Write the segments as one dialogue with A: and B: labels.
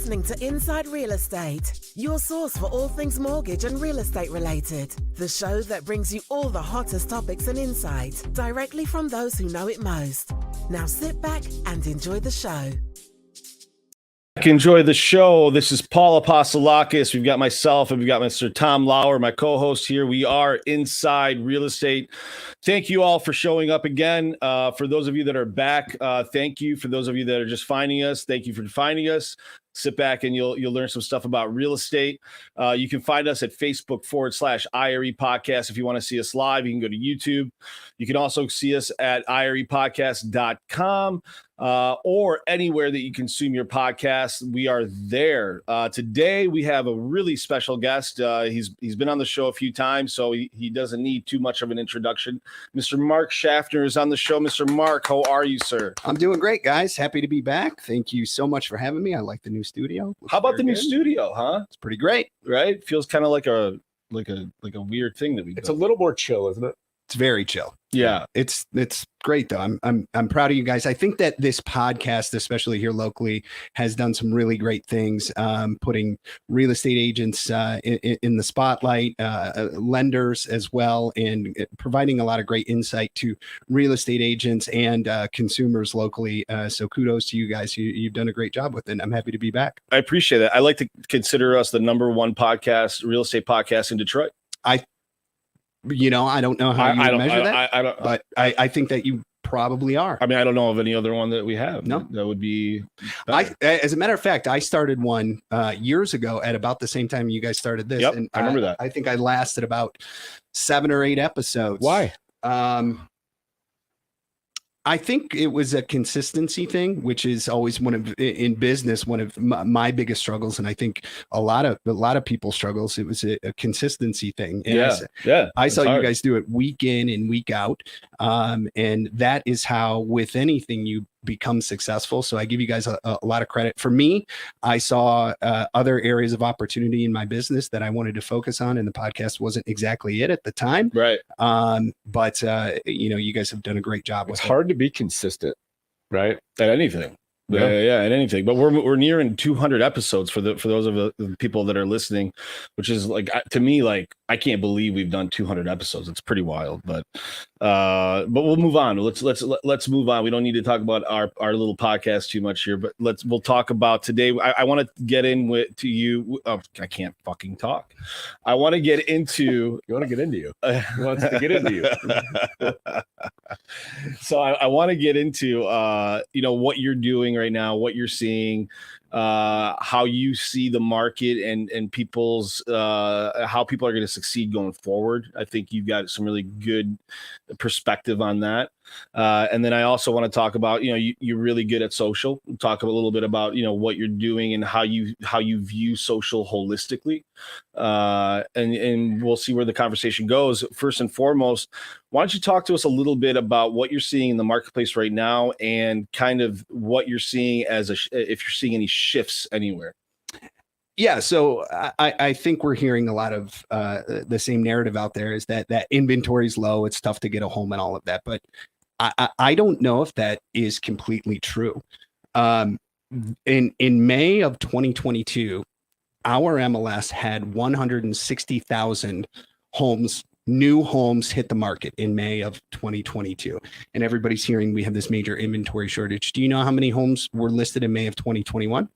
A: listening to Inside Real Estate, your source for all things mortgage and real estate related. The show that brings you all the hottest topics and insights directly from those who know it most. Now sit back and enjoy the show.
B: Enjoy the show. This is Paul Apostolakis. We've got myself and we've got Mr. Tom Lauer, my co-host here. We are Inside Real Estate. Thank you all for showing up again. For those of you that are back, thank you. For those of you that are just finding us, thank you for finding us. Sit back and you'll learn some stuff about real estate. You can find us at Facebook.com/IRE podcast. If you want to see us live, you can go to YouTube. You can also see us at IREpodcast.com or anywhere that you consume your podcasts. We are there. Today, we have a really special guest. He's been on the show a few times, so he doesn't need too much of an introduction. Mr. Mark Shaftner is on the show. Mr. Mark, how are you, sir?
C: I'm doing great, guys. Happy to be back. Thank you so much for having me. I like the new studio.
B: How about the new studio, huh?
C: It's pretty great,
B: right? Feels kind of like a weird thing that we.
D: It's a little more chill, isn't it?
C: It's very chill.
B: Yeah,
C: it's great though. I'm proud of you guys. I think that this podcast, especially here locally, has done some really great things, putting real estate agents in the spotlight, lenders as well, and providing a lot of great insight to real estate agents and consumers locally. So kudos to you guys. You've done a great job with it. I'm happy to be back.
B: I appreciate it. I like to consider us the number one podcast, real estate podcast in Detroit.
C: I don't know how you measure that, but I think that you probably are.
B: I mean, I don't know of any other one that we have.
C: No,
B: that would be.
C: As a matter of fact, I started one years ago at about the same time you guys started this.
B: Yep,
C: and
B: I remember that.
C: I think I lasted about 7 or 8 episodes.
D: Why?
C: I think it was a consistency thing, which is always one of my biggest struggles, and I think a lot of people's struggles. It was a consistency thing. And I saw you guys do it week in and week out, and that is how with anything you become successful. So I give you guys a lot of credit. For me, I saw other areas of opportunity in my business that I wanted to focus on, and the podcast wasn't exactly it at the time.
B: Right.
C: But you guys have done a great job.
D: It's hard to be consistent, right?
B: At anything. Yeah, at anything. But we're nearing 200 episodes for those of the people that are listening, which is like, to me, like, I can't believe we've done 200 episodes. It's pretty wild, but we'll move on. Let's move on. We don't need to talk about our little podcast too much here, but we'll talk about today. I want to get to you. Oh, I can't fucking talk. I want to get into.
D: You want to get into you. He wants to get into you.
B: So I want to get into what you're doing right now, what you're seeing, how you see the market and people's how people are going to succeed going forward. I think you've got some really good perspective on that. And then I also want to talk about, you're really good at social. Talk a little bit about, what you're doing and how you view social holistically. And we'll see where the conversation goes. First and foremost, why don't you talk to us a little bit about what you're seeing in the marketplace right now and kind of what you're seeing if you're seeing any shifts anywhere.
C: Yeah, so I think we're hearing a lot of the same narrative out there, is that inventory is low. It's tough to get a home and all of that. But I don't know if that is completely true. In May of 2022, our MLS had 160,000 new homes hit the market in May of 2022. And everybody's hearing we have this major inventory shortage. Do you know how many homes were listed in May of 2021?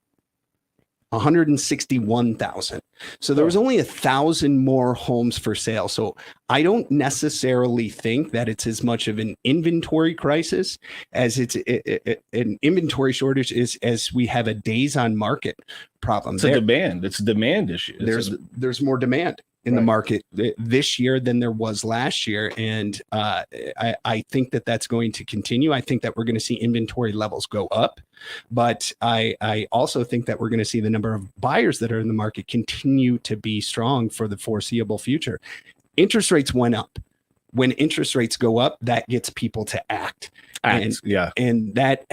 C: 161,000. So there was only 1,000 more homes for sale. So I don't necessarily think that it's as much of an inventory crisis as it's an inventory shortage as we have a days on market problem.
B: It's a demand. It's a demand issue.
C: There's more demand in the market this year than there was last year. And I think that that's going to continue. I think that we're going to see inventory levels go up, but I also think that we're going to see the number of buyers that are in the market continue to be strong for the foreseeable future. Interest rates went up. When interest rates go up, that gets people to act. And that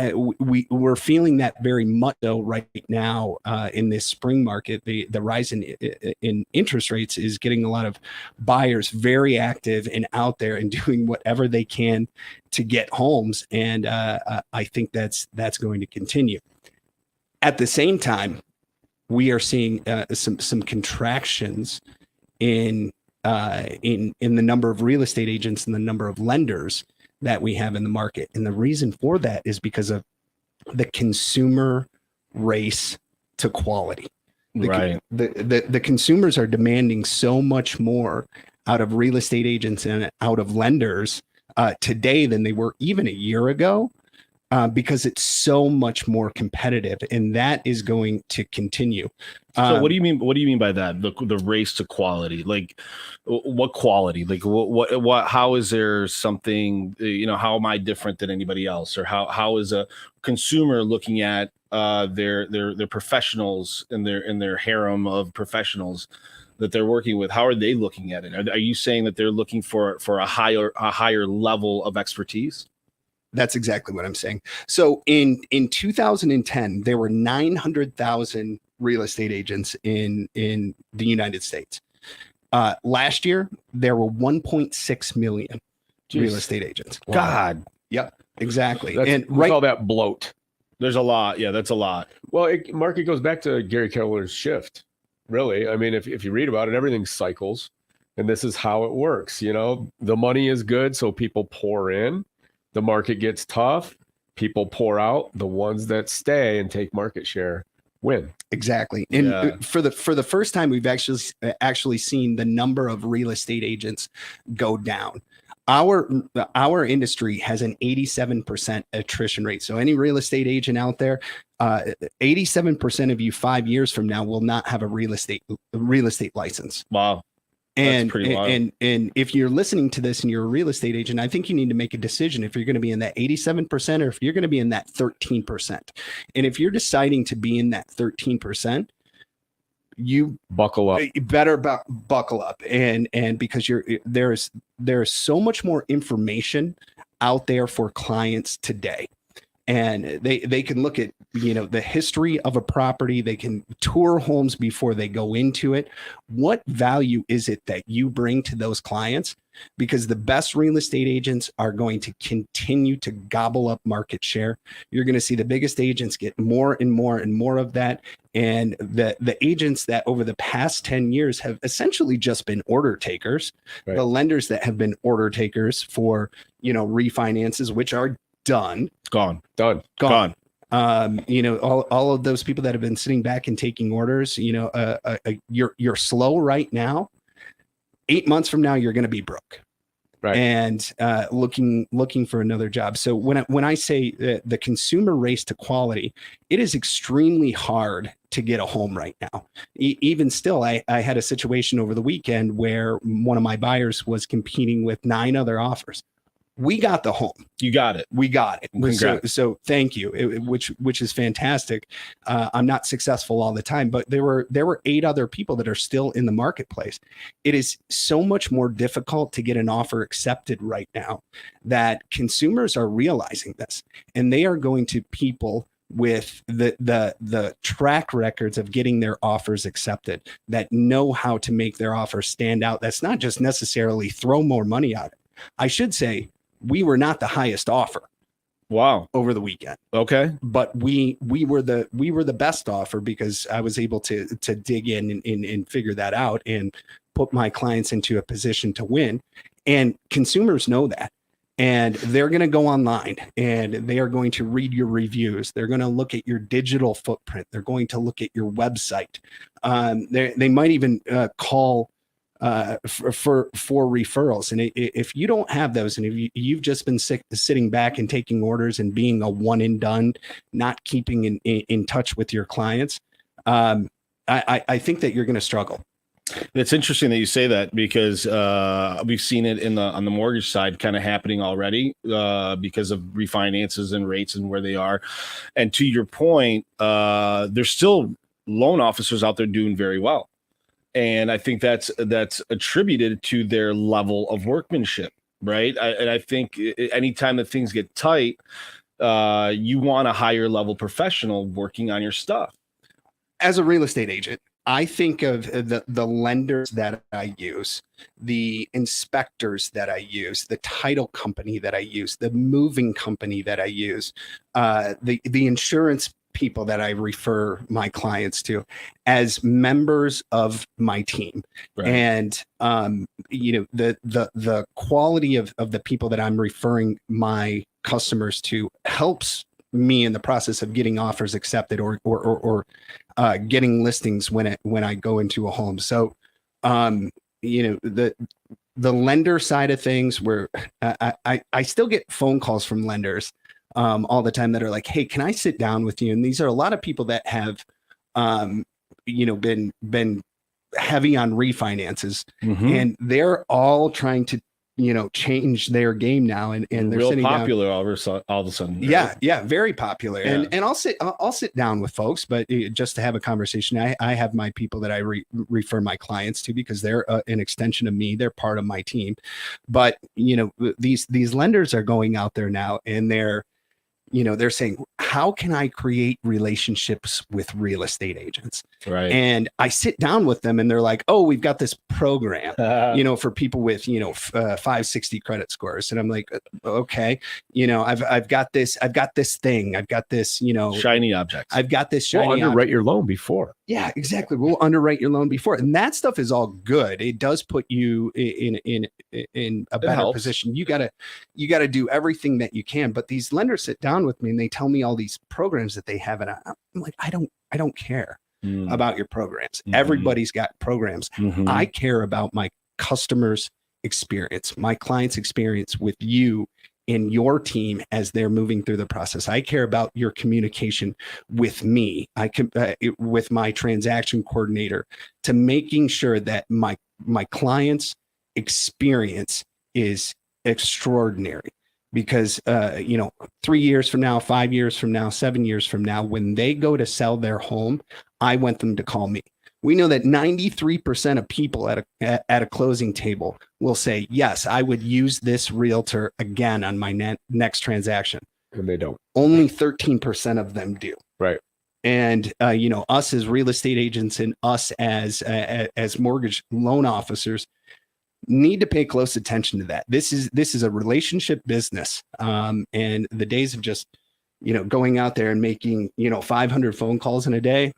C: we're feeling that very much so right now in this spring market. The rise in interest rates is getting a lot of buyers very active and out there and doing whatever they can to get homes. And I think that's going to continue. At the same time, we are seeing some contractions in the number of real estate agents and the number of lenders that we have in the market. And the reason for that is because of the consumer race to quality.
B: Right.
C: The consumers are demanding so much more out of real estate agents and out of lenders today than they were even a year ago, because it's so much more competitive, and that is going to continue.
B: So what do you mean? What do you mean by that? The race to quality, like what quality? Like what? How is there something? How am I different than anybody else, or how is a consumer looking at their professionals in their harem of professionals that they're working with? How are they looking at it? Are you saying that they're looking for a higher level of expertise?
C: That's exactly what I'm saying. So in 2010, there were 900,000 real estate agents in the United States. Last year, there were 1.6 million real estate agents.
B: Wow. God.
C: Yep, exactly.
D: We call that bloat.
B: There's a lot. Yeah, that's a lot.
D: Well, Mark, it goes back to Gary Keller's shift. Really, I mean, if you read about it, everything cycles, and this is how it works. The money is good, so people pour in. The market gets tough, people pour out. The ones that stay and take market share win.
C: Exactly. And for the first time, we've actually seen the number of real estate agents go down. Our industry has an 87% attrition rate. So any real estate agent out there, 87% of you 5 years from now will not have a real estate license.
B: Wow.
C: And if you're listening to this and you're a real estate agent, I think you need to make a decision if you're going to be in that 87% or if you're going to be in that 13%. And if you're deciding to be in that 13%, you
D: buckle up.
C: You better buckle up, and because there's so much more information out there for clients today. And they can look at, the history of a property. They can tour homes before they go into it. What value is it that you bring to those clients? Because the best real estate agents are going to continue to gobble up market share. You're going to see the biggest agents get more and more and more of that. And the agents that over the past 10 years have essentially just been order takers, right. The lenders that have been order takers for, refinances, which are done.
B: Gone.
C: All of those people that have been sitting back and taking orders, you're slow right now. 8 months from now, you're going to be broke,
D: right? And
C: looking for another job. So when I say the consumer race to quality, it is extremely hard to get a home right now. Even still, I had a situation over the weekend where one of my buyers was competing with 9 other offers. We got the home.
B: You got it.
C: We got it. So thank you, which is fantastic. I'm not successful all the time, but there were 8 other people that are still in the marketplace. It is so much more difficult to get an offer accepted right now that consumers are realizing this, and they are going to people with the track records of getting their offers accepted, that know how to make their offer stand out. That's not just necessarily throw more money at it. I should say, we were not the highest offer.
B: Wow.
C: Over the weekend.
B: Okay.
C: But we were the best offer because I was able to dig in and figure that out and put my clients into a position to win. And consumers know that. And they're going to go online and they are going to read your reviews. They're going to look at your digital footprint. They're going to look at your website. They might even call for referrals. And if you don't have those, and if you've just been sitting back and taking orders and being a one and done, not keeping in touch with your clients, I think that you're going to struggle.
B: It's interesting that you say that because we've seen it on the mortgage side kind of happening already because of refinances and rates and where they are. And to your point, there's still loan officers out there doing very well. And I think that's attributed to their level of workmanship, right? I think anytime that things get tight, you want a higher level professional working on your stuff.
C: As a real estate agent, I think of the lenders that I use, the inspectors that I use, the title company that I use, the moving company that I use, the insurance people that I refer my clients to as members of my team.
B: Right.
C: And the quality of the people that I'm referring my customers to helps me in the process of getting offers accepted or getting listings when I go into a home. So the lender side of things, where I still get phone calls from lenders all the time that are like, hey, can I sit down with you? And these are a lot of people that have been heavy on refinances, and they're all trying to change their game now, and they're
B: real
C: sitting
B: popular
C: down.
B: all of a sudden.
C: Right? Yeah, very popular.
B: Yeah.
C: And I'll sit down with folks, but just to have a conversation. I have my people that I refer my clients to because they're an extension of me. They're part of my team. But these lenders are going out there now, and they're saying, how can I create relationships with real estate agents?
B: Right.
C: And I sit down with them, and they're like, oh, we've got this program, for people with, 560 credit scores. And I'm like, okay, I've got this thing. I've got this,
B: shiny object.
C: I've got this shiny
D: We'll underwrite your loan before.
C: Yeah, exactly. We'll underwrite your loan before. And that stuff is all good. It does put you in a better position. You gotta do everything that you can. But these lenders sit down with me and they tell me all these programs that they have. And I'm like, I don't care about your programs. Everybody's got programs. I care about my customers' experience, my clients' experience with you and your team as they're moving through the process. I care about your communication with me. I can with my transaction coordinator, to making sure that my client's experience is extraordinary. Because 3 years from now, 5 years from now, 7 years from now, when they go to sell their home, I want them to call me. We know that 93% of people at a closing table will say, yes, I would use this realtor again on my next transaction.
D: And they don't.
C: Only 13% of them do.
D: Right.
C: And, us as real estate agents and us as mortgage loan officers need to pay close attention to that. This is a relationship business. And the days of just, going out there and making, 500 phone calls in a day,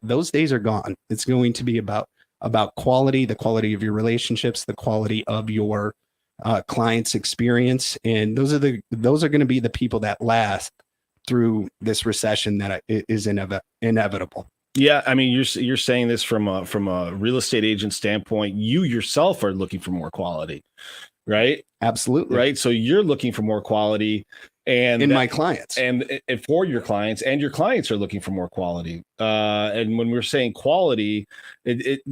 C: those days are gone. It's going to be about quality, the quality of your relationships, the quality of your client's experience. And those are going to be the people that last through this recession that is inevitable.
B: Yeah, I mean, you're saying this from a real estate agent standpoint. You yourself are looking for more quality, right?
C: Absolutely.
B: Right. So you're looking for more quality, and
C: in my clients,
B: and for your clients, and your clients are looking for more quality. And when we're saying quality,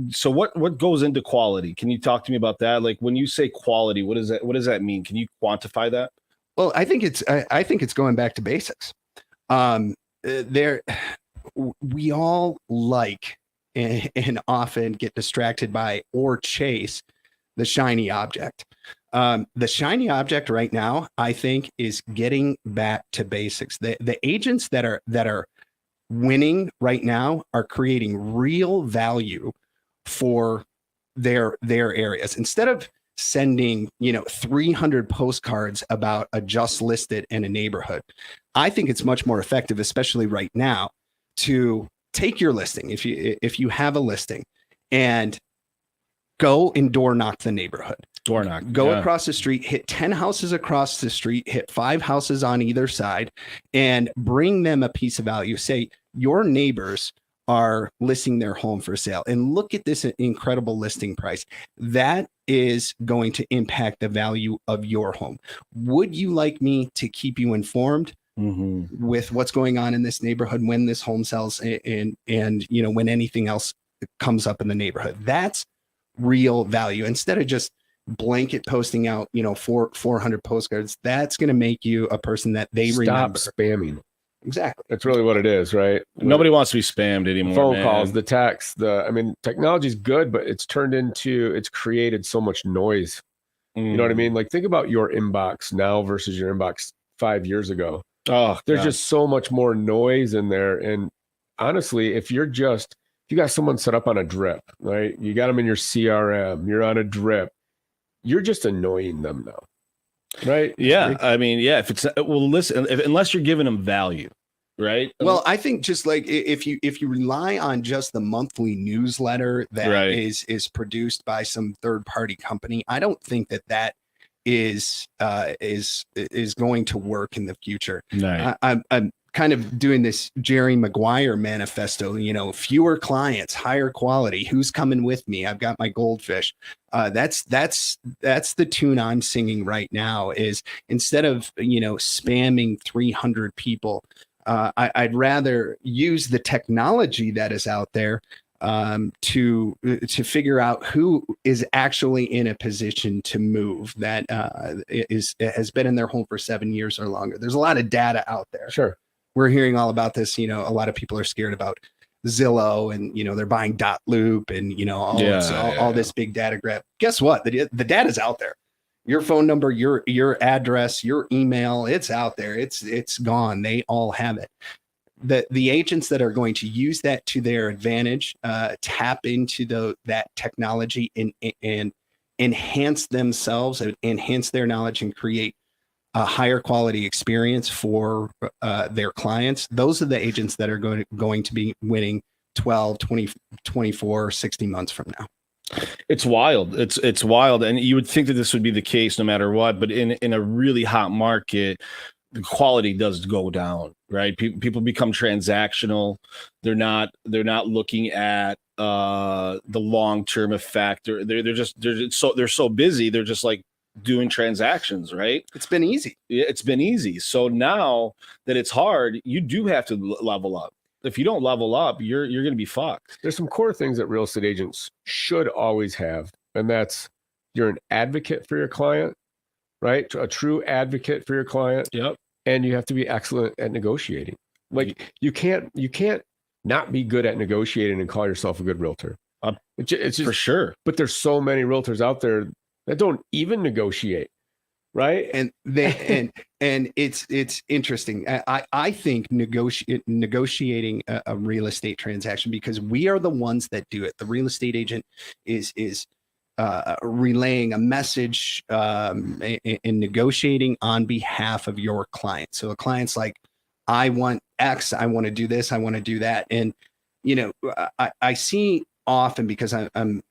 B: so what goes into quality? Can you talk to me about that? Like, when you say quality, what does that mean? Can you quantify that?
C: Well, I think it's going back to basics. We all like and often get distracted by or chase the shiny object. The shiny object right now, I think, is getting back to basics. The agents that are winning right now are creating real value for their areas. Instead of sending 300 postcards about a just listed in a neighborhood, I think it's much more effective, especially right now, to take your listing, if you have a listing, and go and door knock the neighborhood. Go across the street, hit 10 houses across the street, hit 5 houses on either side, and bring them a piece of value. Say, your neighbors are listing their home for sale, and look at this incredible listing price. That is going to impact the value of your home. Would you like me to keep you informed with what's going on in this neighborhood when this home sells, and when anything else comes up in the neighborhood? That's real value. Instead of just blanket posting out 400 postcards, that's going to make you a person that they remember.
D: Stop spamming.
C: Exactly.
D: That's really what it is, right?
B: Nobody wants to be spammed anymore.
D: Phone calls, the text, technology's good, but it's created so much noise. You know what I mean? Like, think about your inbox now versus your inbox 5 years ago.
B: Oh,
D: there's just so much more noise in there. And honestly, if you got someone set up on a drip, right? You got them in your CRM, you're on a drip, you're just annoying them now. Right.
B: Yeah. I mean, yeah. If it's, well, listen, unless you're giving them value, right?
C: Well, I think just like if you rely on just the monthly newsletter that
B: Right.
C: is produced by some third party company, I don't think that is going to work in the future.
B: Right.
C: I'm kind of doing this Jerry Maguire manifesto, fewer clients, higher quality. Who's coming with me? I've got my goldfish. That's the tune I'm singing right now. Is instead of spamming 300 people. I'd rather use the technology that is out there to figure out who is actually in a position to move that has been in their home for 7 years or longer. There's a lot of data out there.
D: Sure.
C: We're hearing all about this. A lot of people are scared about Zillow and they're buying .loop and all this big data grab. Guess what? The data's out there. Your phone number, your address, your email, it's out there. It's gone. They all have it. The agents that are going to use that to their advantage, tap into that technology and enhance themselves, enhance their knowledge, and create a higher quality experience for their clients. Those are the agents that are going to be winning 12, 20, 24, 60 months from now.
B: It's wild. It's wild. And you would think that this would be the case no matter what, but in a really hot market, the quality does go down, right? People become transactional. They're not looking at the long-term effect. They're so busy. They're just like doing transactions, right?
C: It's been easy.
B: Yeah, it's been easy. So now that it's hard, you do have to level up. If you don't level up, you're going to be fucked.
D: There's some core things that real estate agents should always have, and that's you're an advocate for your client, right? A true advocate for your client.
B: Yep.
D: And you have to be excellent at negotiating. Like you can't not be good at negotiating and call yourself a good realtor. It's just,
B: for sure.
D: But there's so many realtors out there that don't even negotiate. Right.
C: And it's interesting. I think negotiating a real estate transaction, because we are the ones that do it. The real estate agent is relaying a message and negotiating on behalf of your client. So a client's like, I want X, I want to do this, I want to do that. And, I see often, because I'm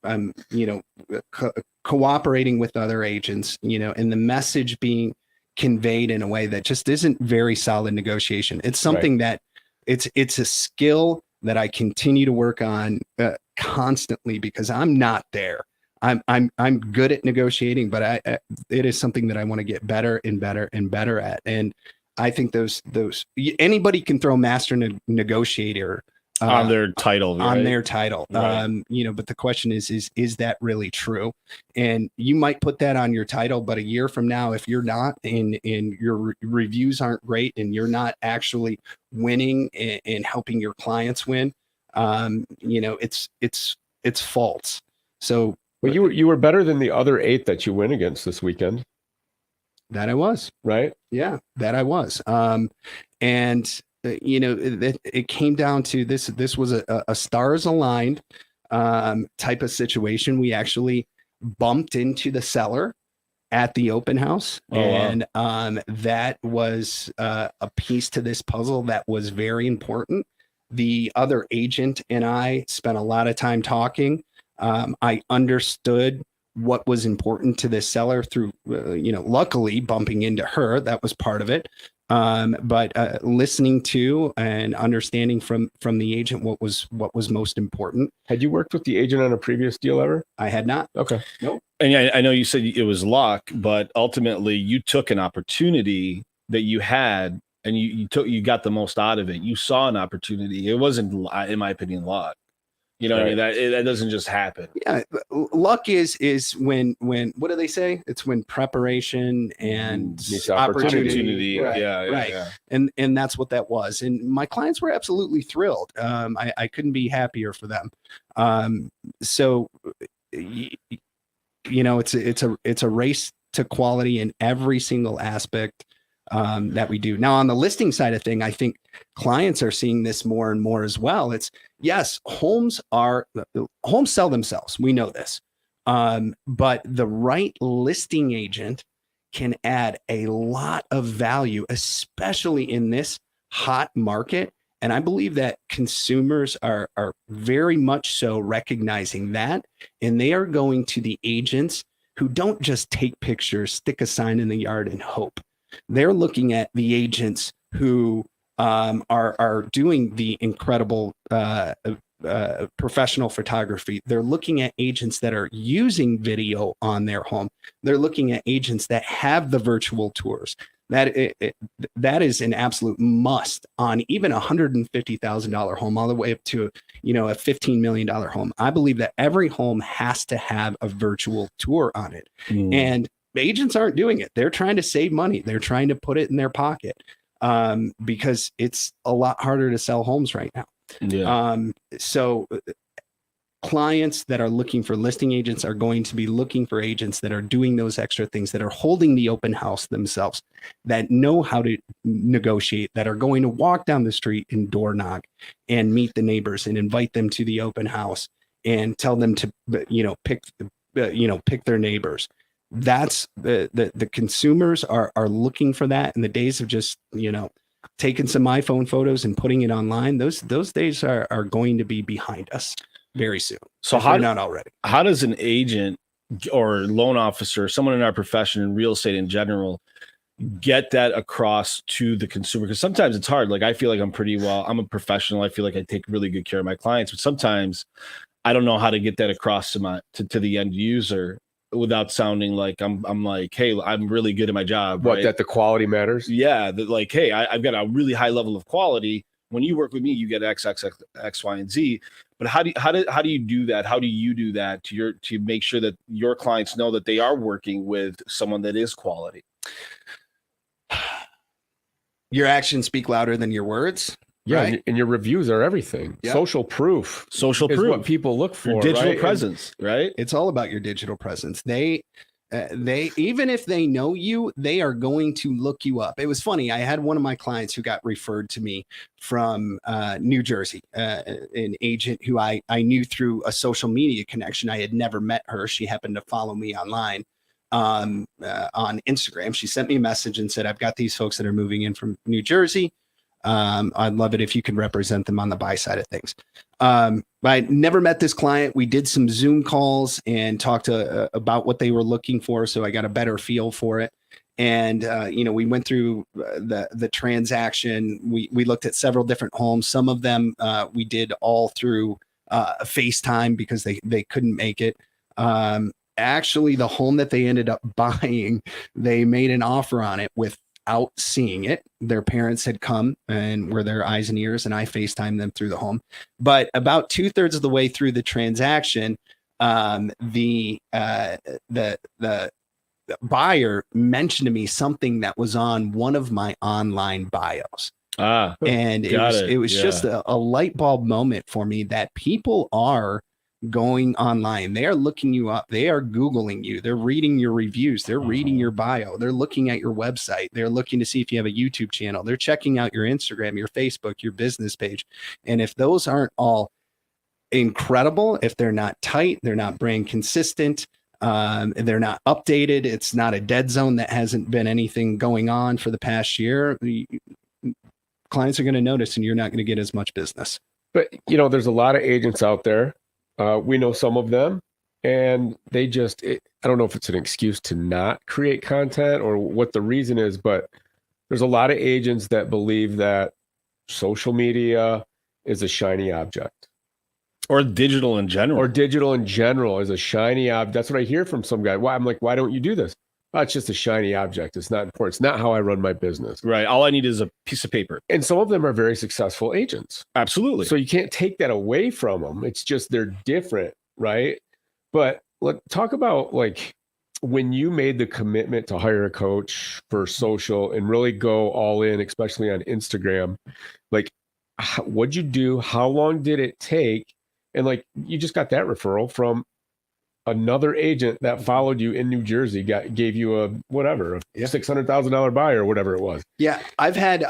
C: cooperating with other agents, and the message being conveyed in a way that just isn't very solid negotiation. It's something that it's a skill that I continue to work on constantly, because I'm not there. I'm good at negotiating, but it is something that I want to get better and better and better at. And I think those anybody can throw master negotiator
B: on their title, right?
C: On their title.
B: Right.
C: But the question is that really true? And you might put that on your title, but a year from now, if you're not, and your reviews aren't great, and you're not actually winning and helping your clients win, it's false. So,
D: well, you were better than the other 8 that you went against this weekend.
C: That I was.
D: Right.
C: Yeah, that I was. It came down to this. This was a stars aligned type of situation. We actually bumped into the seller at the open house, and that was a piece to this puzzle that was very important. The other agent and I spent a lot of time talking. I understood what was important to this seller through, luckily bumping into her. That was part of it. But listening to and understanding from the agent what was most important.
D: Had you worked with the agent on a previous deal ever?
C: I had not.
D: Okay.
C: Nope.
B: And I know you said it was luck, but ultimately you took an opportunity that you had, and you got the most out of it. You saw an opportunity. It wasn't, in my opinion, luck. You know what I mean? That doesn't just happen.
C: Yeah, luck is when what do they say? It's when preparation and opportunity.
B: Right.
C: Yeah. And that's what that was. And my clients were absolutely thrilled. I couldn't be happier for them. So it's a race to quality in every single aspect that we do. Now, on the listing side of thing, I think clients are seeing this more and more as well. It's yes, homes sell themselves. We know this. But the right listing agent can add a lot of value, especially in this hot market. And I believe that consumers are very much so recognizing that. And they are going to the agents who don't just take pictures, stick a sign in the yard and hope. They're looking at the agents who are doing the incredible professional photography. They're looking at agents that are using video on their home. They're looking at agents that have the virtual tours. That is an absolute must on even $150,000 home, all the way up to, a $15 million home. I believe that every home has to have a virtual tour on it. And agents aren't doing it. They're trying to save money. They're trying to put it in their pocket because it's a lot harder to sell homes right now.
B: Yeah.
C: So clients that are looking for listing agents are going to be looking for agents that are doing those extra things, that are holding the open house themselves, that know how to negotiate, that are going to walk down the street and door knock and meet the neighbors and invite them to the open house and tell them to, pick their neighbors. That's the consumers are looking for that. In the days of just, taking some iPhone photos and putting it online, those days are going to be behind us very soon.
B: So
C: not already.
B: How does an agent or loan officer, someone in our profession, in real estate in general, get that across to the consumer? Because sometimes it's hard. Like, I feel like I'm a professional. I feel like I take really good care of my clients, but sometimes I don't know how to get that across to the end user without sounding like I'm like, hey, I'm really good at my job.
D: What,
B: right?
D: that the quality matters?
B: Yeah. That, like, hey, I've got a really high level of quality. When you work with me, you get X, Y, and Z. But how do you do that? How do you do that to make sure that your clients know that they are working with someone that is quality?
C: Your actions speak louder than your words.
D: Yeah,
C: right?
D: and your reviews are everything.
C: Yep.
D: Social proof is what people look for.
B: Your digital
D: right?
B: presence, right?
C: It's all about your digital presence. They even if they know you, they are going to look you up. It was funny. I had one of my clients who got referred to me from New Jersey, an agent who I knew through a social media connection. I had never met her. She happened to follow me online on Instagram. She sent me a message and said, I've got these folks that are moving in from New Jersey. I'd love it if you can represent them on the buy side of things. I never met this client. We did some Zoom calls and talked about what they were looking for, so I got a better feel for it. And we went through the transaction. We looked at several different homes. Some of them we did all through FaceTime because they couldn't make it. Actually, the home that they ended up buying, they made an offer on it without seeing it. Their parents had come and were their eyes and ears, and I FaceTimed them through the home. But about 2/3 of the way through the transaction, the buyer mentioned to me something that was on one of my online bios. And it was just a light bulb moment for me that people are going online. They are looking you up. They are Googling you. They're reading your reviews. They're reading your bio. They're looking at your website. They're looking to see if you have a YouTube channel. They're checking out your Instagram, your Facebook, your business page. And if those aren't all incredible, if they're not tight, they're not brand consistent, they're not updated, it's not a dead zone that hasn't been anything going on for the past year, clients are going to notice and you're not going to get as much business.
D: But, there's a lot of agents out there. We know some of them, and they I don't know if it's an excuse to not create content or what the reason is, but there's a lot of agents that believe that social media is a shiny object.
B: Or digital in general. Is a shiny object. That's what I hear from some guy. I'm like, why don't you do this? Oh, it's just a shiny object. It's not important. It's not how I run my business. Right. All I need is a piece of paper.
D: And some of them are very successful agents.
B: Absolutely.
D: So you can't take that away from them. It's just they're different, right? But let's talk about like when you made the commitment to hire a coach for social and really go all in, especially on Instagram. Like, what'd you do? How long did it take? And like, you just got that referral from another agent that followed you in New Jersey, gave you a $600,000 buy or whatever it was.
C: Yeah, I've had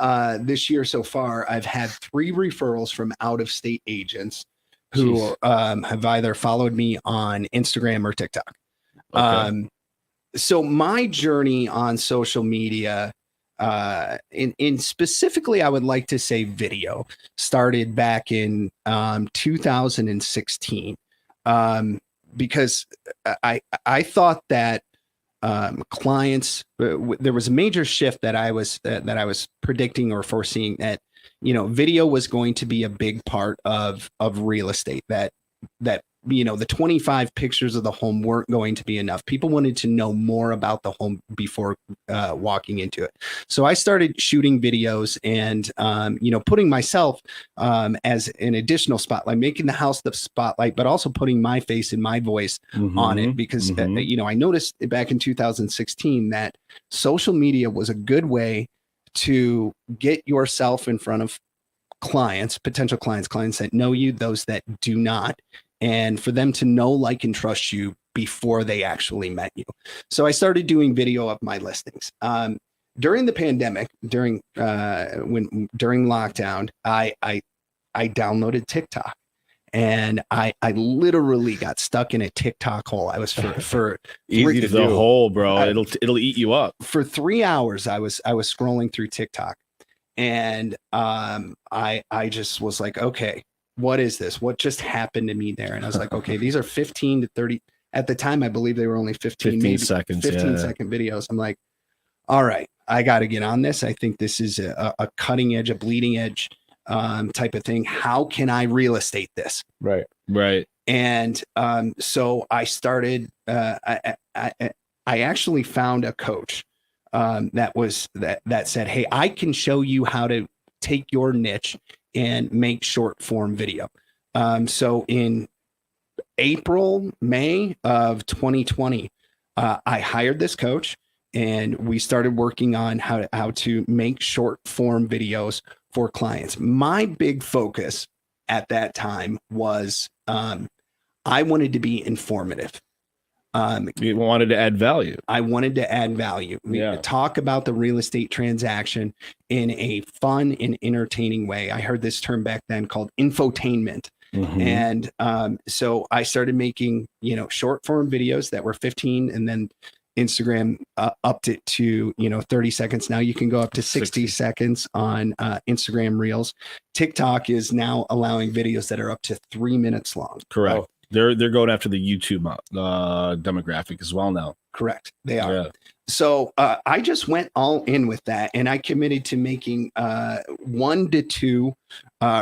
C: this year so far, I've had 3 referrals from out-of-state agents who have either followed me on Instagram or TikTok. Okay. So my journey on social media in specifically, I would like to say video started back in 2016, because I thought that clients, there was a major shift that I was predicting or foreseeing, that video was going to be a big part of real estate, that the 25 pictures of the home weren't going to be enough. People wanted to know more about the home before walking into it. So I started shooting videos and, putting myself as an additional spotlight, making the house the spotlight, but also putting my face and my voice on it, because, I noticed back in 2016 that social media was a good way to get yourself in front of clients, potential clients that know you, those that do not, and for them to know, like, and trust you before they actually met you. So I started doing video of my listings. During the pandemic, during lockdown, I downloaded TikTok, and I literally got stuck in a TikTok hole. I was for
B: easy to do. Hole, bro. It'll eat you up.
C: For 3 hours. I was scrolling through TikTok, and I just was like, okay, what is this? What just happened to me there? And I was like, okay, these are 15 to 30. At the time, I believe they were only 15
B: seconds,
C: 15-second videos. I'm like, all right, I got to get on this. I think this is a cutting edge, a bleeding edge type of thing. How can I real estate this?
D: Right.
C: And so I started, I actually found a coach that said, hey, I can show you how to take your niche and make short form video. So in May of 2020, I hired this coach, and we started working on how to make short form videos for clients. My big focus at that time was I wanted to be informative.
B: You wanted to add value.
C: I wanted to add value. Talk about the real estate transaction in a fun and entertaining way. I heard this term back then called infotainment. And so I started making, short form videos that were 15, and then Instagram upped it to 30 seconds. Now you can go up to 60 seconds on Instagram Reels. TikTok is now allowing videos that are up to 3 minutes long.
B: Correct. Oh. They're going after the YouTube demographic as well now.
C: Correct. They are. Yeah. So I just went all in with that, and I committed to making 1 to 2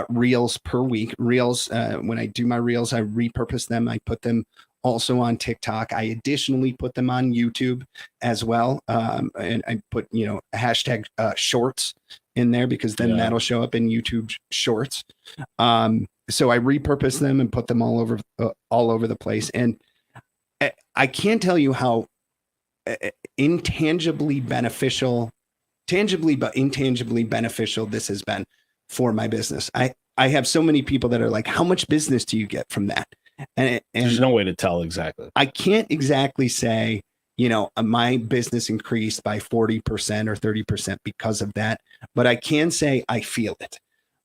C: reels per week. Reels, when I do my reels, I repurpose them. I put them also on TikTok. I additionally put them on YouTube as well. And I put, hashtag shorts in there, because then that'll show up in YouTube shorts. So I repurpose them and put them all over the place. And I can't tell you how tangibly but intangibly beneficial this has been for my business. I have so many people that are like, how much business do you get from that? And
B: there's no way to tell exactly.
C: I can't exactly say, my business increased by 40% or 30% because of that, but I can say I feel it.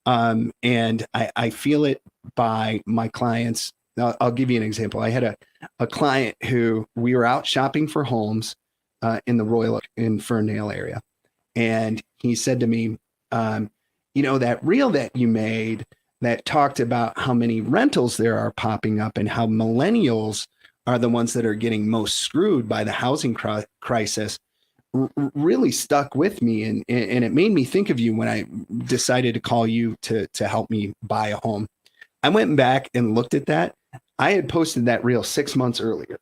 C: And I feel it by my clients. I'll give you an example. I had a client who, we were out shopping for homes in the Royal Oak in Ferndale area. And he said to me, that reel that you made that talked about how many rentals there are popping up and how millennials are the ones that are getting most screwed by the housing crisis, really stuck with me. And it made me think of you when I decided to call you to help me buy a home. I went back and looked at that. I had posted that reel 6 months earlier,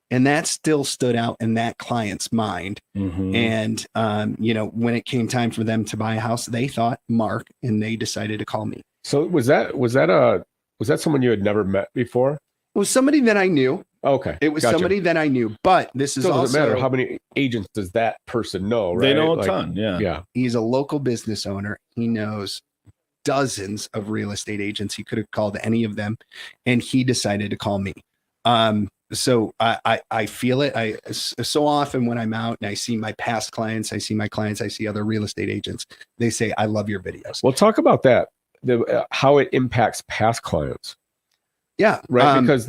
C: and that still stood out in that client's mind. And, when it came time for them to buy a house, they thought Mark, and they decided to call me.
D: So was that someone you had never met before?
C: It was somebody that I knew.
D: Okay.
C: It was somebody that I knew, but this is also,
D: doesn't matter how many agents does that person know, right?
B: They know a ton. Yeah.
C: He's a local business owner. He knows dozens of real estate agents. He could have called any of them, and he decided to call me. So I feel it. So often when I'm out and I see my past clients, I see other real estate agents, they say, I love your videos.
D: Well, talk about that. How it impacts past clients.
C: Yeah.
D: Right. Because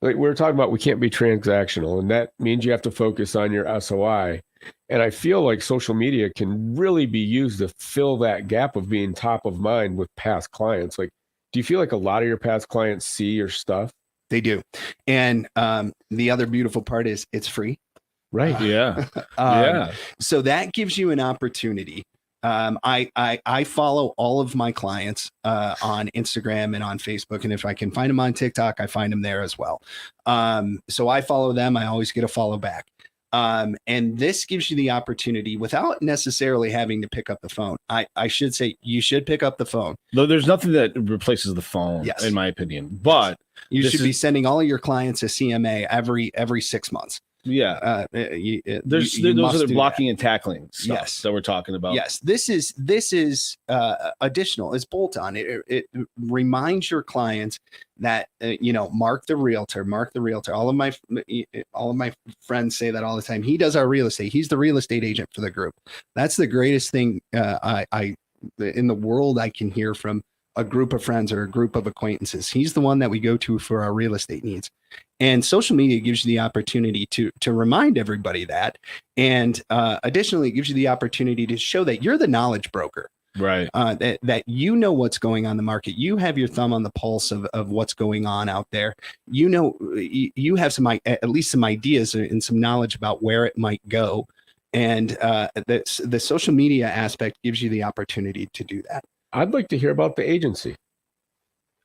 D: like we were talking about, we can't be transactional, and that means you have to focus on your SOI. And I feel like social media can really be used to fill that gap of being top of mind with past clients. Like, do you feel like a lot of your past clients see your stuff?
C: They do. And the other beautiful part is it's free.
D: Right.
B: Yeah. Yeah.
C: So that gives you an opportunity. I follow all of my clients on Instagram and on Facebook. And if I can find them on TikTok, I find them there as well. So I follow them. I always get a follow back. And this gives you the opportunity without necessarily having to pick up the phone. I should say you should pick up the phone.
B: Though there's nothing that replaces the phone,
C: Yes.
B: in my opinion. But
C: you should be sending all of your clients a CMA every 6 months.
B: Yeah. Those are the blocking and tackling stuff
C: yes.
B: that we're talking about.
C: Yes. This is additional. It's bolt on. It reminds your clients that Mark the realtor. All of my friends say that all the time. He does our real estate. He's the real estate agent for the group. That's the greatest thing I in the world I can hear from a group of friends or a group of acquaintances. He's the one that we go to for our real estate needs. And social media gives you the opportunity to remind everybody that. And additionally, it gives you the opportunity to show that you're the knowledge broker.
B: Right.
C: That you know what's going on in the market. You have your thumb on the pulse of what's going on out there. You have at least some ideas and some knowledge about where it might go. And the social media aspect gives you the opportunity to do that.
D: I'd like to hear about the agency.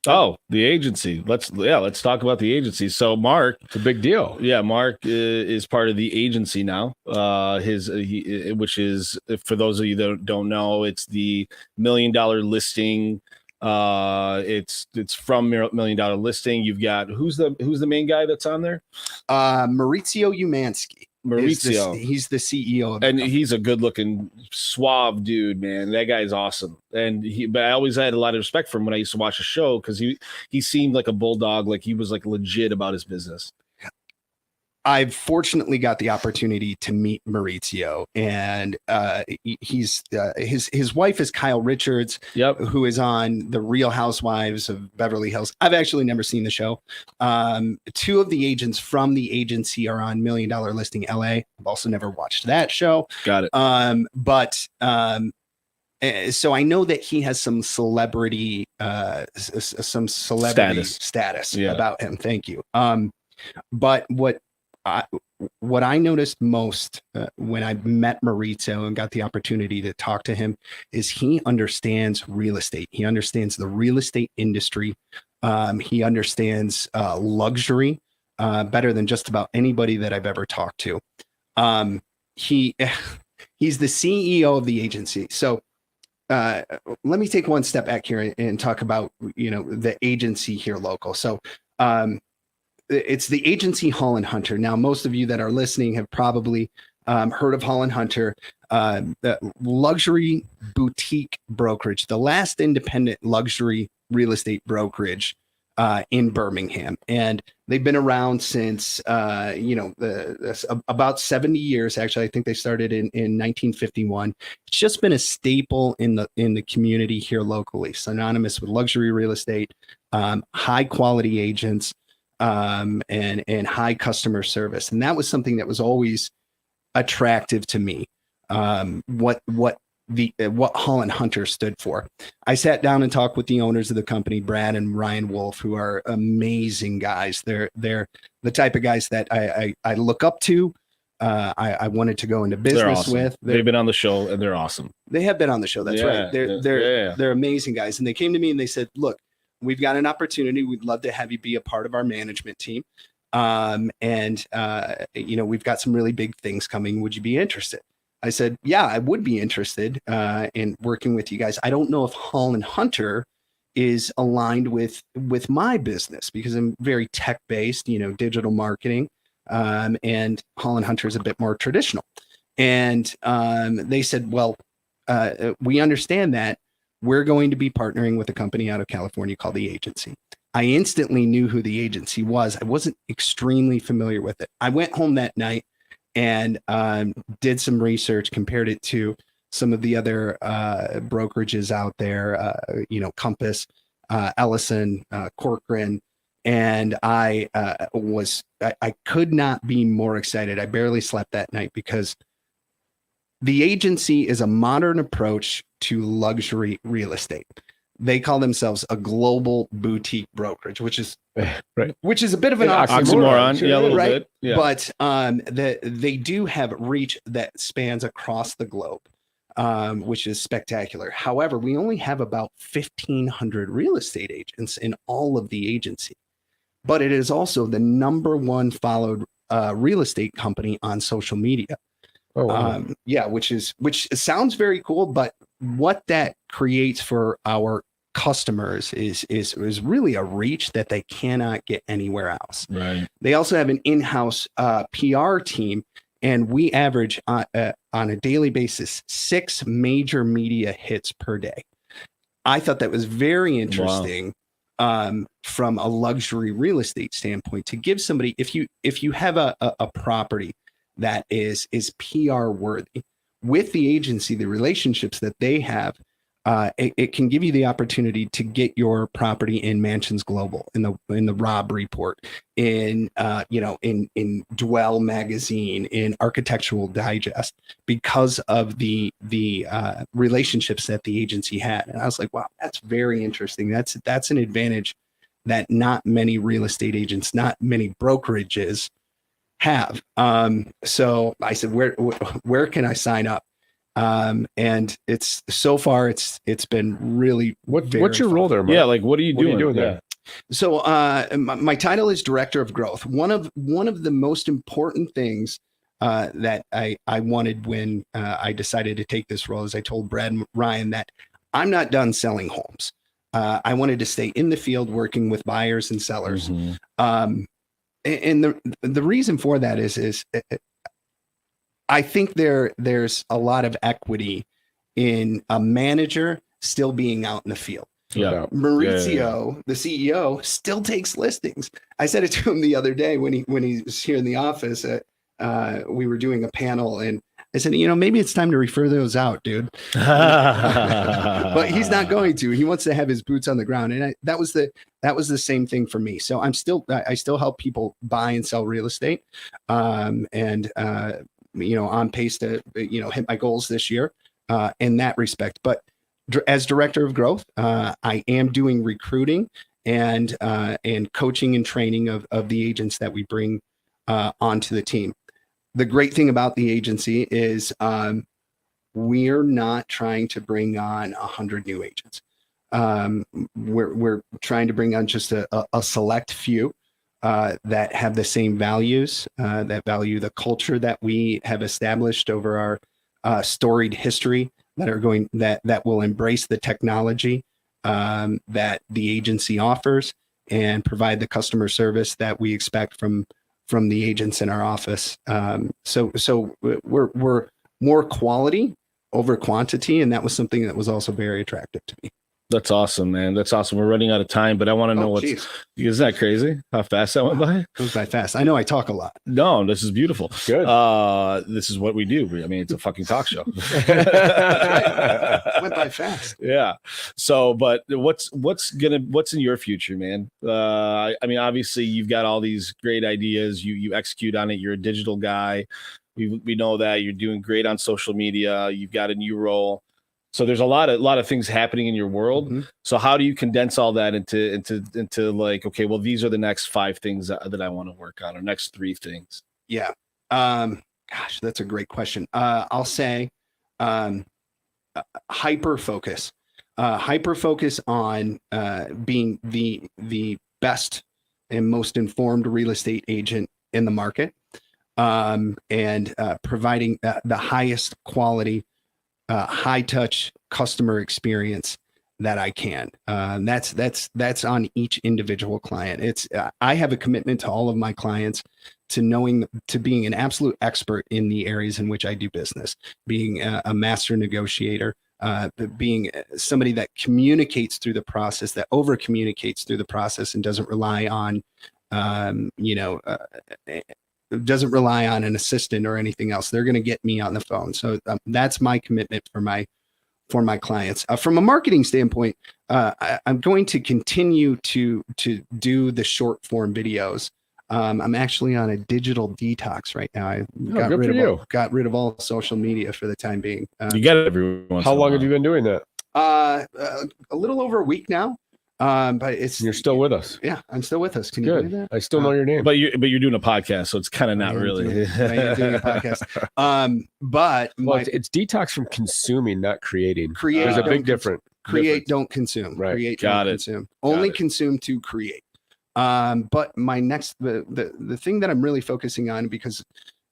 B: Oh, the agency. Let's talk about the agency. So Mark,
D: it's a big deal.
B: Yeah, Mark is part of the agency now. Which is, for those of you that don't know, it's the $1 Million Listing. It's from $1 Million Listing. You've got who's the main guy that's on there?
C: Maurizio Umansky.
B: Maurizio.
C: He's the CEO of
B: and he's a good-looking, suave dude, man. That guy's awesome. But I always had a lot of respect for him when I used to watch a show because he seemed like a bulldog, like he was like legit about his business.
C: I've fortunately got the opportunity to meet Maurizio, and he's his wife is Kyle Richards,
B: yep,
C: who is on The Real Housewives of Beverly Hills. I've actually never seen the show. Two of the agents from the agency are on $1 Million Listing LA. I've also never watched that show.
B: Got it.
C: So I know that he has some celebrity status
B: yeah.
C: about him. Thank you. But what I noticed most when I met Maurizio and got the opportunity to talk to him is he understands real estate. He understands the real estate industry. He understands luxury better than just about anybody that I've ever talked to. He's the CEO of the agency. So let me take one step back here and talk about the agency here local. So it's the agency Hall & Hunter. Now, most of you that are listening have probably heard of Hall & Hunter, the luxury boutique brokerage, the last independent luxury real estate brokerage in Birmingham. And they've been around since, about 70 years. Actually, I think they started in 1951. It's just been a staple in the community here locally, synonymous with luxury real estate, high quality agents, and high customer service. And that was something that was always attractive to me. What Hall & Hunter stood for. I sat down and talked with the owners of the company, Brad and Ryan Wolf, who are amazing guys. They're the type of guys that I look up to. I wanted to go into business
B: awesome.
C: with.
B: They've been on the show and they're awesome.
C: They have been on the show. That's right. They're amazing guys. And they came to me and they said, look, we've got an opportunity. We'd love to have you be a part of our management team. We've got some really big things coming. Would you be interested? I said, yeah, I would be interested in working with you guys. I don't know if Hall & Hunter is aligned with my business because I'm very tech-based, digital marketing, and Hall & Hunter is a bit more traditional. And they said, well, we understand that. We're going to be partnering with a company out of California called The Agency. I instantly knew who The Agency was. I wasn't extremely familiar with it. I went home that night and did some research, compared it to some of the other brokerages out there, Compass, Ellison, Corcoran, And I could not be more excited. I barely slept that night because the agency is a modern approach to luxury real estate. They call themselves a global boutique brokerage, which is
D: right.
C: which is a bit of an
B: oxymoron.
D: Sure,
B: Yeah, a little
C: right?
B: bit. Yeah.
C: But they do have reach that spans across the globe, which is spectacular. However, we only have about 1,500 real estate agents in all of the agency, but it is also the number one followed real estate company on social media.
D: Oh, wow.
C: Which sounds very cool, but what that creates for our customers is really a reach that they cannot get anywhere else.
B: Right.
C: They also have an in-house PR team, and we average on a daily basis 6 major media hits per day. I thought that was very interesting. Wow. From a luxury real estate standpoint, to give somebody, if you have a property that is PR worthy with the agency, the relationships that they have, it can give you the opportunity to get your property in Mansions Global, in the Rob Report, in Dwell magazine, in Architectural Digest, because of the relationships that the agency had. And I was like, wow, that's very interesting. That's an advantage that not many real estate agents, not many brokerages have. So I said, where can I sign up? And it's been really,
D: what's your role there, Mark?
B: Yeah. Like, what are you doing
D: there?
C: So, my title is Director of Growth. One of the most important things, that I wanted when, I decided to take this role is I told Brad and Ryan that I'm not done selling homes. I wanted to stay in the field working with buyers and sellers. Mm-hmm. And the reason for that is I think there's a lot of equity in a manager still being out in the field.
B: Yeah.
C: Maurizio, the CEO, still takes listings. I said it to him the other day when he was here in the office. We were doing a panel, and I said, maybe it's time to refer those out, dude. But he's not going to. He wants to have his boots on the ground, and that was the same thing for me. So I still help people buy and sell real estate, on pace to hit my goals this year in that respect. But as Director of Growth, I am doing recruiting and coaching and training of the agents that we bring onto the team. The great thing about the agency is we're not trying to bring on 100 new agents. We're trying to bring on just a select few that have the same values, that value the culture that we have established over our storied history, that will embrace the technology that the agency offers and provide the customer service that we expect from the agents in our office. So we're more quality over quantity, and that was something that was also very attractive to me.
B: That's awesome, man. That's awesome. We're running out of time, but I want to know isn't that crazy how fast that went by?
C: It goes by fast. I know I talk a lot.
B: No, this is beautiful.
D: Good.
B: This is what we do. I mean, it's a fucking talk show.
C: Went by fast.
B: Yeah. So, but what's in your future, man? I mean, obviously you've got all these great ideas. You execute on it. You're a digital guy. We know that you're doing great on social media. You've got a new role. So there's a lot of things happening in your world. Mm-hmm. So how do you condense all that into like, okay, well, these are the next 5 things that I want to work on, or next 3 things?
C: Yeah. Gosh, that's a great question. I'll say hyper focus on being the best and most informed real estate agent in the market, and providing the highest quality, high touch customer experience that I can. That's on each individual client. I have a commitment to all of my clients to being an absolute expert in the areas in which I do business, being a master negotiator, being somebody that communicates through the process, that over communicates through the process, and doesn't rely on doesn't rely on an assistant or anything else. They're going to get me on the phone. So that's my commitment for my clients. From a marketing standpoint, I'm going to continue to do the short form videos. I'm actually on a digital detox right now. I got rid of all social media for the time being.
B: You get it every once.
D: How long have you been doing that?
C: A little over a week now. But
D: you're still with us.
C: Yeah, I'm still with us. Can you
D: Good.
C: believe that?
D: I still know your name.
B: But you're doing a podcast, so it's kind of not really.
C: I am doing a podcast. But
D: it's detox from consuming, not creating.
C: Create.
D: There's a big difference.
C: Create, don't consume.
D: Right.
C: Create,
B: Got
C: don't
B: it.
C: consume. Only consume to create. But my next the thing that I'm really focusing on, because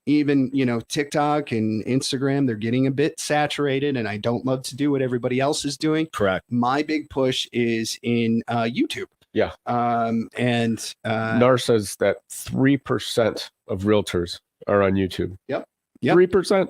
C: even TikTok and Instagram, they're getting a bit saturated, and I don't love to do what everybody else is doing.
B: Correct.
C: My big push is in YouTube.
D: Yeah.
C: And
D: NAR says that 3% of realtors are on YouTube.
C: Yep.
D: 3%.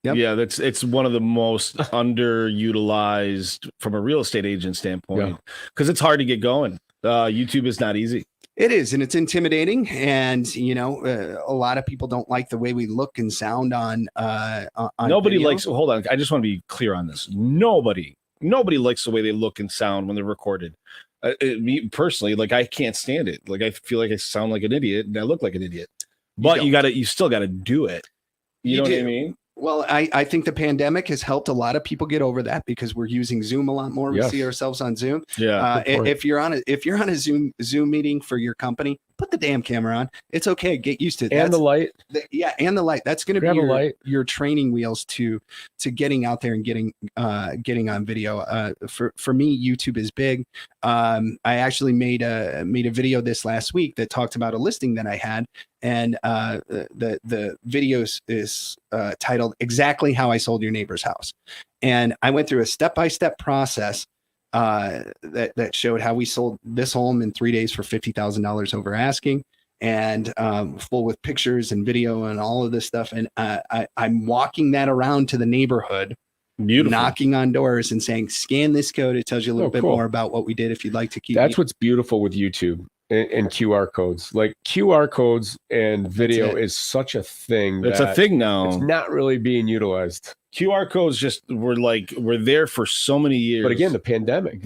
C: Yep.
B: Yeah, it's one of the most underutilized from a real estate agent standpoint, because it's hard to get going. YouTube is not easy.
C: It is, and it's intimidating, and a lot of people don't like the way we look and sound on
B: Nobody
C: video.
B: likes. Hold on, I just want to be clear on this. Nobody likes the way they look and sound when they're recorded. Me personally, like, I can't stand it. Like, I feel like I sound like an idiot and I look like an idiot. But you still gotta do it. You know what I mean?
C: Well, I think the pandemic has helped a lot of people get over that, because we're using Zoom a lot more. We see ourselves on Zoom.
B: Yeah.
C: If you're on a Zoom meeting for your company, put the damn camera on. It's okay. Get used to it.
D: And the light.
C: And the light. That's going to be your training wheels to getting out there and getting on video. For me, YouTube is big. I actually made a video this last week that talked about a listing that I had, and the video is titled "Exactly How I Sold Your Neighbor's House," and I went through a step-by-step process that showed how we sold this home in 3 days for $50,000 over asking, and full with pictures and video and all of this stuff. And I'm walking that around to the neighborhood, knocking on doors and saying, "Scan this code. It tells you a little bit more about what we did. If you'd like to keep."
D: That's what's beautiful with YouTube and QR codes. Like, QR codes and video is such a thing.
B: It's a thing now.
D: It's not really being utilized.
B: QR codes were there for so many years.
D: But again, the pandemic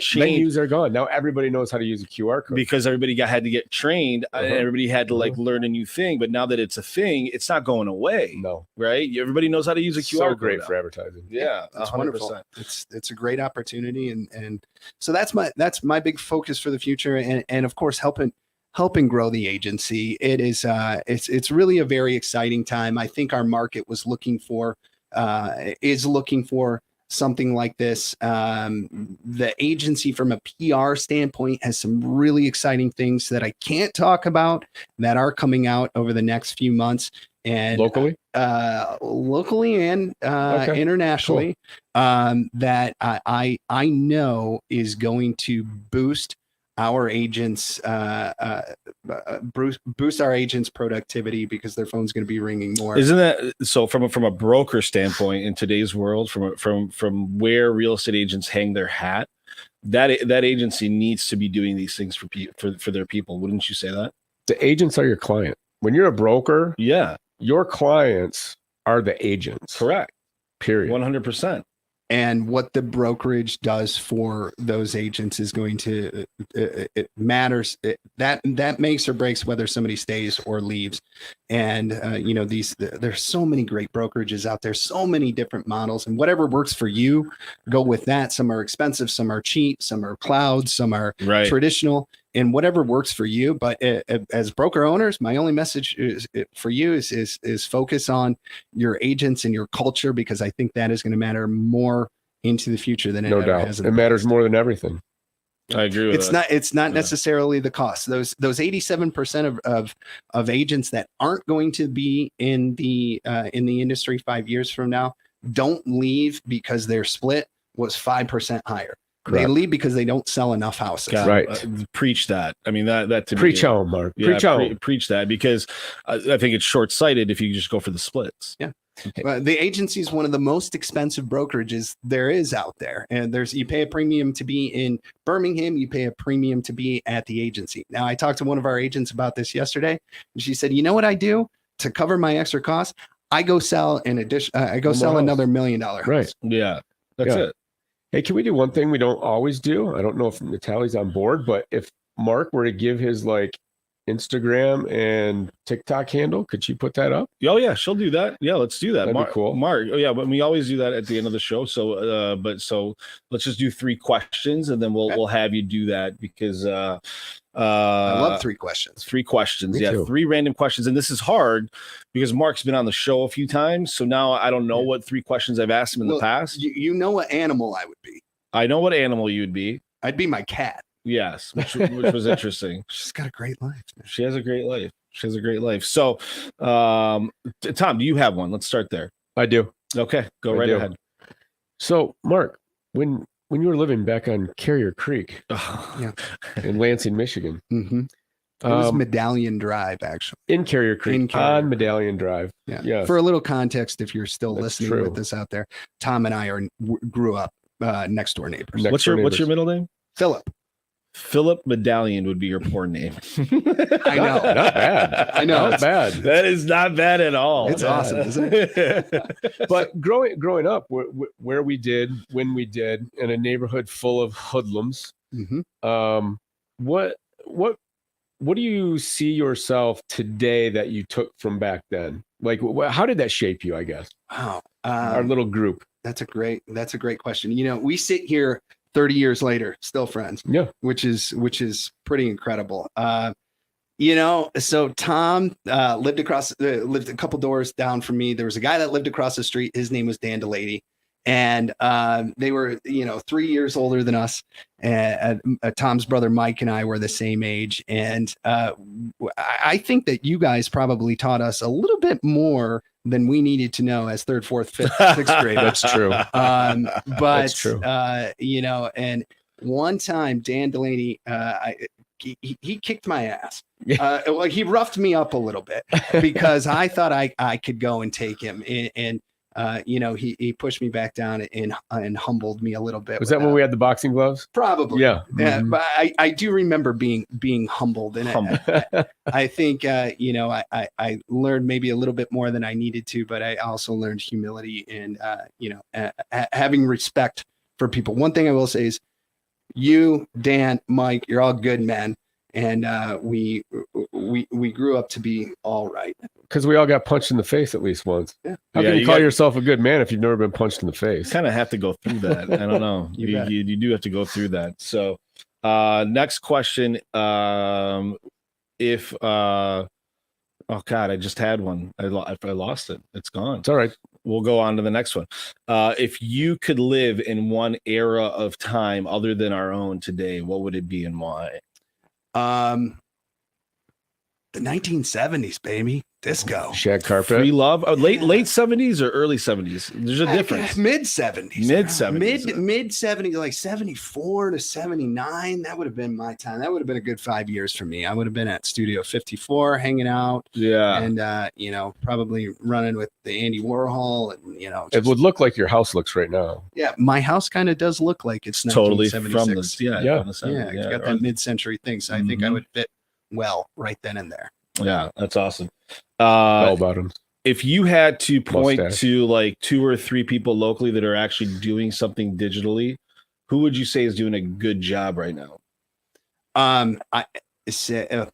D: changed. Menus are gone. Now everybody knows how to use a QR code,
B: because everybody had to get trained, and everybody had to learn a new thing. But now that it's a thing, it's not going away.
D: No.
B: Right? Everybody knows how to use a QR code.
D: Great for advertising.
B: Yeah.
C: It's
B: 100%.
C: wonderful. It's a great opportunity. And so that's my big focus for the future. And of course, helping grow the agency. It is it's really a very exciting time. I think our market is looking for something like this. The agency, from a PR standpoint, has some really exciting things that I can't talk about that are coming out over the next few months, and locally and internationally, that I know is going to boost our agents, boost our agents' productivity, because their phone's going to be ringing more.
B: Isn't that so? From a broker standpoint, in today's world, from where real estate agents hang their hat, that agency needs to be doing these things for their people. Wouldn't you say that?
D: The agents are your client. When you're a broker, your clients are the agents.
B: Correct.
D: Period.
B: 100%.
C: And what the brokerage does for those agents is going to it matters. That makes or breaks whether somebody stays or leaves. And there's so many great brokerages out there, so many different models, and whatever works for you, go with that. Some are expensive, some are cheap, some are cloud, some are traditional, and whatever works for you. But as broker owners, my only message for you is focus on your agents and your culture, because I think that is going to matter more into the future than it ever has.
D: It matters more than everything.
B: I agree with that.
C: It's not necessarily the cost. Those 87% of agents that aren't going to be in the industry 5 years from now don't leave because their split was 5% higher. Correct. They leave because they don't sell enough houses.
B: Preach that. I mean, that to
D: preach home, Mark.
B: Preach that, because I think it's short-sighted if you just go for the splits.
C: Yeah. The agency is one of the most expensive brokerages there is out there. And you pay a premium to be in Birmingham, you pay a premium to be at the agency. Now, I talked to one of our agents about this yesterday, and she said, "You know what I do to cover my extra costs? I go sell another $1 million house."
B: Right. Yeah. That's it.
D: Hey, can we do one thing we don't always do? I don't know if Natalie's on board, but if Mark were to give his like Instagram and TikTok handle, could you put that up?
B: Oh yeah, she'll do that. Yeah, let's do that.
D: That'd be cool.
B: Mark. Oh yeah, but we always do that at the end of the show. So, so let's just do 3 questions, and then we'll have you do that because I
C: love 3 questions.
B: 3 questions.
D: Me
B: Yeah,
D: too.
B: 3 random questions, and this is hard because Mark's been on the show a few times, so now I don't know what 3 questions I've asked him in the past.
C: You know what animal I would be?
B: I know what animal you'd be.
C: I'd be my cat.
B: Yes, which was interesting.
C: She's got a great life, man.
B: She has a great life. She has a great life. So, Tom, do you have one? Let's start there.
D: I do.
B: Okay, go
D: I
B: right
D: do.
B: ahead.
D: So, Mark, when you were living back on Carrier Creek in Lansing, Michigan,
C: Mm-hmm. It was Medallion Drive, actually.
D: in Carrier Creek,
C: In Carrier
D: on Medallion Drive.
C: Yeah. For a little context, if you're still
D: That's
C: listening
D: true.
C: with us out there, Tom and I grew up next door neighbors.
D: Next
B: What's
D: door
B: your
D: neighbors.
B: middle name?
C: Philip.
B: Philip Medallion would be your porn name.
C: I know.
D: Not bad.
C: I know.
D: Not bad.
B: That is not bad at all.
C: It's awesome, isn't it?
D: But growing up, where we did, when we did, in a neighborhood full of hoodlums,
C: Mm-hmm.
D: what do you see yourself today that you took from back then? Like, how did that shape you? I guess
C: Wow.
D: our little group.
C: That's a great question. You know, we sit here 30 years later, still friends.
D: Yeah.
C: Which is pretty incredible. You know, so Tom lived a couple doors down from me. There was a guy that lived across the street. His name was Dan Delaney. And they were, 3 years older than us. And Tom's brother Mike and I were the same age. And I think that you guys probably taught us a little bit more than we needed to know as 3rd, 4th, 5th, 6th grade.
D: That's true.
C: But
D: That's true.
C: And one time Dan Delaney, he kicked my ass. Well, he roughed me up a little bit because I thought I could go and take him, and he pushed me back down and humbled me a little bit.
D: Was that when we had the boxing gloves?
C: Probably.
D: Yeah.
C: Yeah,
D: Mhm.
C: but I do remember being humbled, and I think I learned maybe a little bit more than I needed to, but I also learned humility and having respect for people. One thing I will say is, you, Dan, Mike, you're all good men, and we grew up to be all right.
D: Because we all got punched in the face at least once.
C: Yeah.
D: How can you call yourself a good man if you've never been punched in the face?
B: Kind of have to go through that. I don't know. you do have to go through that. So, next question. If oh God, I just had one. I lost it. It's gone.
D: It's all right.
B: We'll go on to the next one. If you could live in one era of time other than our own today, what would it be and why?
C: The 1970s, baby. Disco.
D: Shag carpet.
B: Free love. Late 70s or early 70s? There's a difference.
C: Mid 70s.
B: Mid 70s.
C: Mid 70s, like 74 to 79. That would have been my time. That would have been a good 5 years for me. I would have been at Studio 54 hanging out.
B: Yeah.
C: And probably running with the Andy Warhol, and
D: It would look like your house looks right now.
C: Yeah, my house kind of does look like it's
B: Totally
C: 1976.
B: from the
D: Yeah.
B: from the 70s.
C: It's got that mid-century thing, so I think I would fit well right then and there.
B: Yeah, that's awesome.
D: All about him.
B: If you had to point
D: Mustache.
B: to like 2 or 3 people locally that are actually doing something digitally, who would you say is doing a good job right now?
C: I say a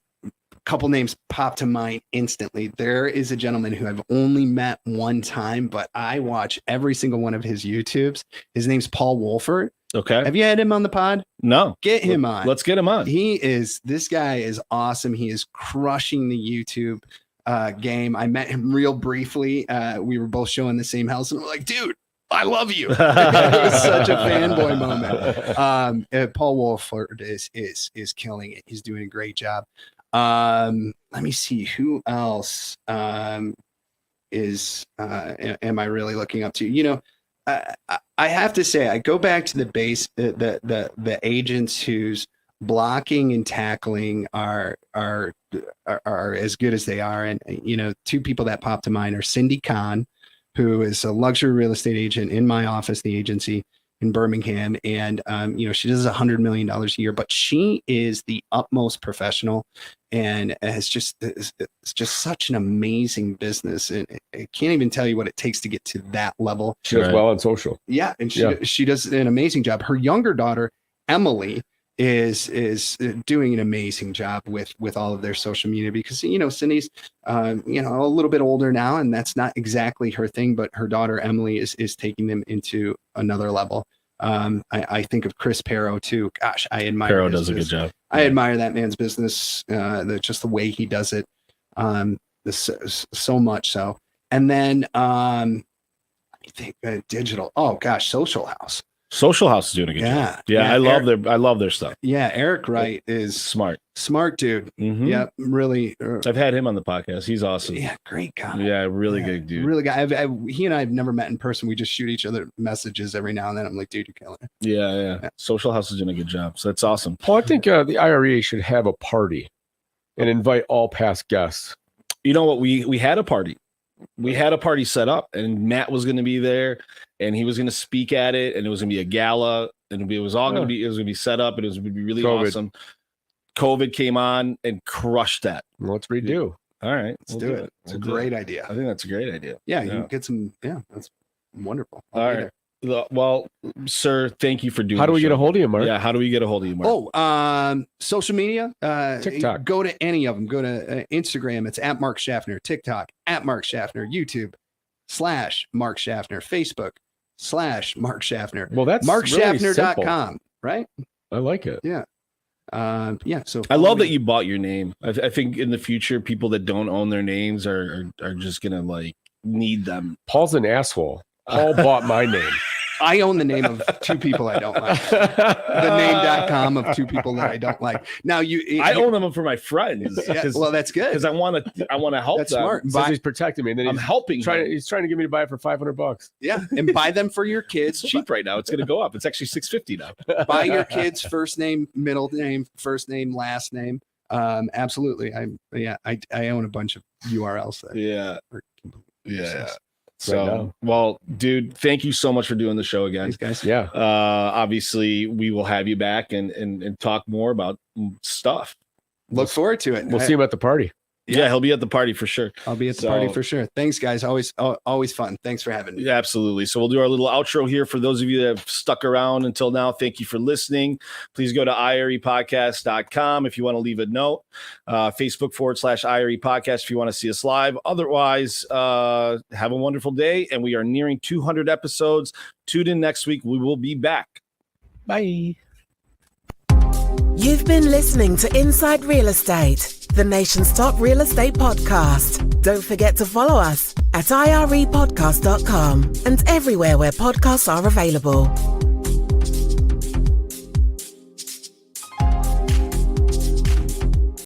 C: couple names pop to mind instantly. There is a gentleman who I've only met one time, but I watch every single one of his YouTubes. His name's Paul Wolfert.
B: Okay.
C: Have you had him on the pod?
B: No.
C: Get him on.
B: Let's get him on.
C: This guy is awesome. He is crushing the YouTube game. I met him real briefly. We were both showing the same house, and we're like, dude, I love you. It was such a fanboy moment. Paul Wolfert is killing it. He's doing a great job. Let me see who else am I really looking up to? I have to say, I go back to the base, the agents whose blocking and tackling are as good as they are. And 2 people that pop to mind are Cindy Kahn, who is a luxury real estate agent in my office, the agency in Birmingham. And, she does $100 million a year, but she is the utmost professional. and it's just such an amazing business, and I can't even tell you what it takes to get to that level.
D: She does well on social.
C: Yeah, and she does an amazing job. Her younger daughter, Emily, is doing an amazing job with all of their social media, because Cindy's a little bit older now, and that's not exactly her thing, but her daughter Emily is taking them into another level. I think of Chris Perro too. Gosh, I admire
B: Perro does a good job.
C: I admire that man's business, just the way he does it, so much so. And then I think digital. Oh gosh, Social House.
B: Social House is doing a good job. Yeah, I love their stuff.
C: Yeah, Eric Wright is
B: smart
C: dude.
B: Mm-hmm.
C: Yeah, really.
B: I've had him on the podcast. He's awesome.
C: Yeah, great guy.
B: Yeah, really good dude.
C: Really guy. He and I have never met in person. We just shoot each other messages every now and then. I'm like, dude, you're killing it.
B: Yeah. Social House is doing a good job. So that's awesome.
D: Well, I think the IRE should have a party and invite all past guests.
B: You know what? We had a party. We had a party set up, and Matt was going to be there, and he was going to speak at it, and it was going to be a gala, and it was all going to be set up, and it was going to be really awesome. COVID came on and crushed that.
D: Well, let's redo.
B: All right,
C: let's do it. It's a great idea.
B: I think that's a great idea.
C: Yeah, you can get some. Yeah, that's wonderful.
B: All right. Well, sir, thank you for doing.
D: How do we get a hold of you, Mark?
B: Yeah, how do we get a hold of you, Mark?
C: Social media,
D: TikTok.
C: Go to any of them. Go to Instagram. It's at Mark Shaftner. TikTok at Mark Shaftner. YouTube /Mark Shaftner. Facebook /Mark Shaftner.
D: Well, that's
C: markshaftner.com,
D: really
C: right?
D: I like it.
C: Yeah. So
B: I love that you bought your name. I think in the future, people that don't own their names are just gonna need them.
D: Paul's an asshole. Paul bought my name.
C: I own the name of two people I don't like. The name.com of two people that I don't like. Now
B: I own them for my friends.
C: Yeah, well, that's good.
B: Because I want to help
C: that's
B: them.
C: Smart.
D: So he's protecting me. And then
B: I'm helping.
D: He's trying to get me to buy it for $500.
C: Yeah, and buy them for your kids.
B: It's cheap right now. It's going to go up. It's actually $650 now.
C: Buy your kids first name, middle name, first name, last name. Absolutely. I own a bunch of URLs that.
B: Yeah. So, well, dude, thank you so much for doing the show again.
C: Thanks, guys.
D: Yeah.
B: Obviously, we will have you back and talk more about stuff.
C: Look forward to it.
D: We'll see him at the party.
B: Yeah, he'll be at the party for sure.
C: I'll be at the party for sure. Thanks, guys. Always fun. Thanks for having me.
B: Yeah, absolutely. So we'll do our little outro here. For those of you that have stuck around until now, thank you for listening. Please go to irepodcast.com if you want to leave a note. Facebook /IRE podcast if you want to see us live. Otherwise, have a wonderful day. And we are nearing 200 episodes. Tune in next week. We will be back. Bye.
A: You've been listening to Inside Real Estate, the nation's top real estate podcast. Don't forget to follow us at irepodcast.com and everywhere where podcasts are available.